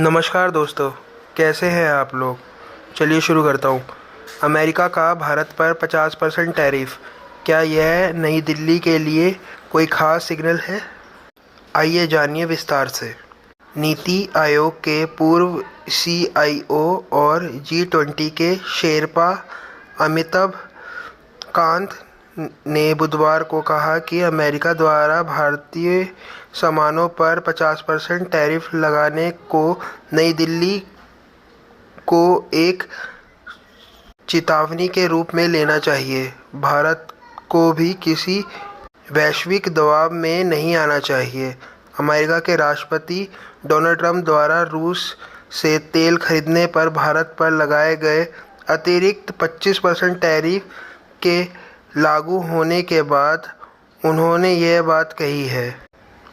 नमस्कार दोस्तों, कैसे हैं आप लोग। चलिए शुरू करता हूँ। अमेरिका का भारत पर 50% टैरिफ, क्या यह नई दिल्ली के लिए कोई खास सिग्नल है? आइए जानिए विस्तार से। नीति आयोग के पूर्व CIO और G20 के शेरपा अमिताभ कांत ने बुधवार को कहा कि अमेरिका द्वारा भारतीय सामानों पर 50% टैरिफ लगाने को नई दिल्ली को एक चेतावनी के रूप में लेना चाहिए। भारत को भी किसी वैश्विक दबाव में नहीं आना चाहिए। अमेरिका के राष्ट्रपति डोनाल्ड ट्रंप द्वारा रूस से तेल खरीदने पर भारत पर लगाए गए अतिरिक्त 25% टैरिफ के लागू होने के बाद उन्होंने यह बात कही है।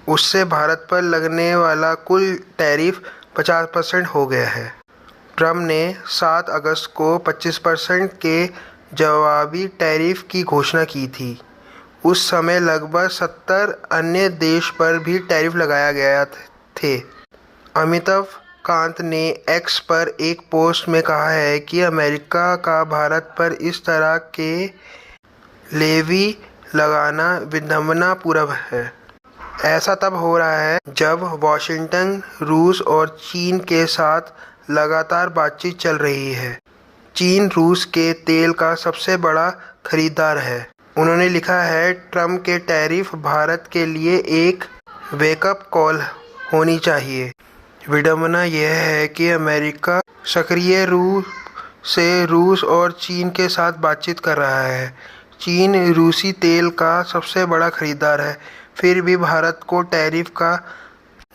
उससे भारत पर लगने वाला कुल टैरिफ 50% हो गया है। ट्रंप ने 7 अगस्त को 25% के जवाबी टैरिफ की घोषणा की थी। उस समय लगभग 70 अन्य देश पर भी टैरिफ लगाया गया थे। अमिताभ कांत ने एक्स पर एक पोस्ट में कहा है कि अमेरिका का भारत पर इस तरह के लेवी लगाना विडंबनापूर्ण है। ऐसा तब हो रहा है जब वाशिंगटन रूस और चीन के साथ लगातार बातचीत चल रही है। चीन रूस के तेल का सबसे बड़ा खरीदार है। उन्होंने लिखा है, ट्रंप के टैरिफ भारत के लिए एक वेकअप कॉल होनी चाहिए। विडंबना यह है कि अमेरिका सक्रिय रूप से रूस और चीन के साथ बातचीत कर रहा है। चीन रूसी तेल का सबसे बड़ा खरीदार है, फिर भी भारत को टैरिफ का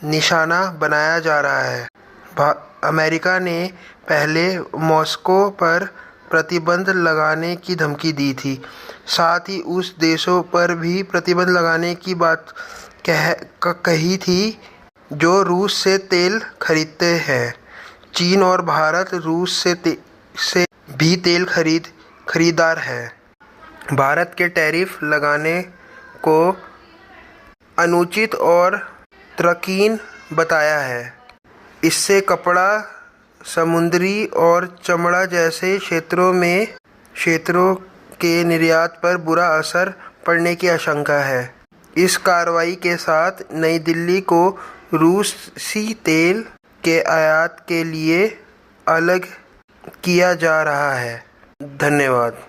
निशाना बनाया जा रहा है। अमेरिका ने पहले मॉस्को पर प्रतिबंध लगाने की धमकी दी थी, साथ ही उस देशों पर भी प्रतिबंध लगाने की बात कही थी जो रूस से तेल खरीदते हैं। चीन और भारत रूस से भी तेल खरीदार है। भारत के टैरिफ लगाने को अनुचित और तर्कहीन बताया है। इससे कपड़ा, समुद्री और चमड़ा जैसे क्षेत्रों के निर्यात पर बुरा असर पड़ने की आशंका है। इस कार्रवाई के साथ नई दिल्ली को रूसी तेल के आयात के लिए अलग किया जा रहा है। धन्यवाद।